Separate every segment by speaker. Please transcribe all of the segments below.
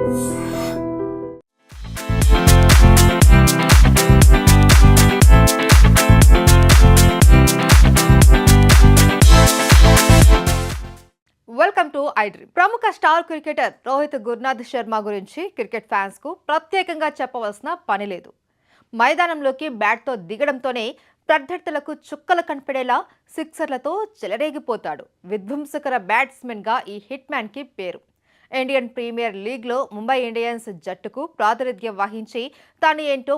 Speaker 1: Welcome to I dream. ప్రముఖ star cricketer Rohit Gurnath Sharma గురించి cricket fans కు ప్రత్యేకంగా చెప్పవలసిన పని లేదు. మైదానంలోకి బ్యాట్తో దిగడంతోనే ప్రత్యర్థులకు చుక్కలు కనపడేలా సిక్సర్లతో చెలరేగిపోతాడు. విధ్వంసకర బ్యాట్స్మెన్ గా ఈ హిట్ మ్యాన్ కి పేరు. ఇండియన్ ప్రీమియర్ లీగ్ లో ముంబై ఇండియన్స్ జట్టుకు ప్రాతినిధ్యం వహించి తాను ఏంటో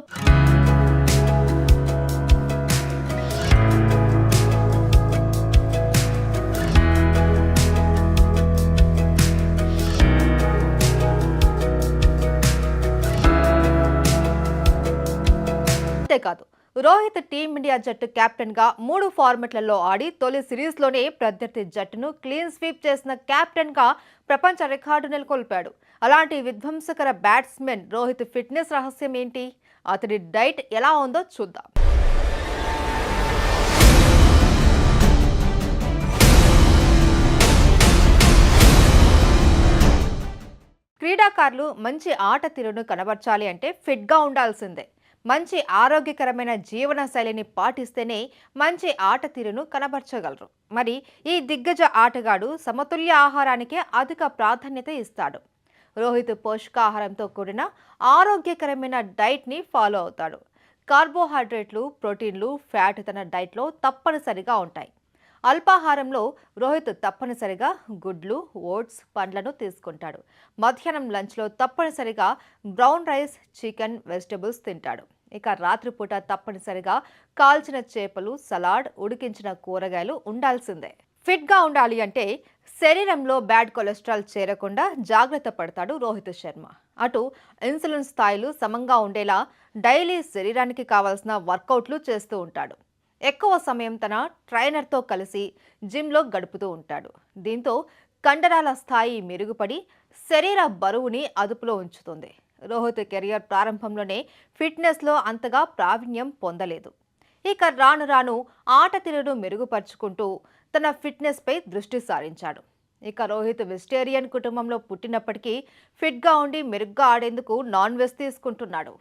Speaker 1: అంతేకాదు, రోహిత్ టీమిండియా జట్టు కెప్టెన్ గా 3 ఫార్మెట్లలో ఆడి తొలి సిరీస్లోనే ప్రత్యర్థి జట్టును క్లీన్ స్వీప్ చేసిన కెప్టెన్ గా ప్రపంచ రికార్డు నెలకొల్పాడు. అలాంటి విధ్వంసకర బ్యాట్స్మెన్ రోహిత్ ఫిట్నెస్ రహస్యం ఏంటి? అతడి డైట్ ఎలా ఉందో చూద్దాం. క్రీడాకారులు మంచి ఆట తీరును కనబర్చాలి అంటే ఫిట్గా ఉండాల్సిందే. మంచి ఆరోగ్యకరమైన జీవన శైలిని పాటిస్తేనే మంచి ఆట తీరును కనబర్చగలరు. మరి ఈ దిగ్గజ ఆటగాడు సమతుల్య ఆహారానికే అధిక ప్రాధాన్యత ఇస్తాడు. రోహిత్ పోషకాహారంతో కూడిన ఆరోగ్యకరమైన డైట్ని ఫాలో అవుతాడు. కార్బోహైడ్రేట్లు, ప్రోటీన్లు, ఫ్యాట్ తన డైట్లో తప్పనిసరిగా ఉంటాయి. అల్పాహారంలో రోహిత్ తప్పనిసరిగా గుడ్లు, ఓట్స్, పండ్లను తీసుకుంటాడు. మధ్యాహ్నం లంచ్లో తప్పనిసరిగా బ్రౌన్ రైస్, చికెన్, వెజిటబుల్స్ తింటాడు. ఇక రాత్రిపూట తప్పనిసరిగా కాల్చిన చేపలు, సలాడ్, ఉడికించిన కూరగాయలు ఉండాల్సిందే. ఫిట్గా ఉండాలి అంటే శరీరంలో బ్యాడ్ కొలెస్ట్రాల్ చేరకుండా జాగ్రత్త పడతాడు రోహిత్ శర్మ. అటు ఇన్సులిన్ స్థాయిలు సమంగా ఉండేలా డైలీ శరీరానికి కావాల్సిన వర్కౌట్లు చేస్తూ ఉంటాడు. ఎక్కువ సమయం తన ట్రైనర్తో కలిసి జిమ్లో గడుపుతూ ఉంటాడు. దీంతో కండరాల స్థాయి మెరుగుపడి శరీర బరువుని అదుపులో ఉంచుతుంది. రోహిత్ కెరియర్ ప్రారంభంలోనే ఫిట్నెస్లో అంతగా ప్రావీణ్యం పొందలేదు. ఇక రాను రాను ఆట తీరును మెరుగుపరుచుకుంటూ తన ఫిట్నెస్పై దృష్టి సారించాడు. ఇక రోహిత్ వెజిటేరియన్ కుటుంబంలో పుట్టినప్పటికీ ఫిట్గా ఉండి మెరుగ్గా ఆడేందుకు నాన్ వెజ్ తీసుకుంటున్నాడు.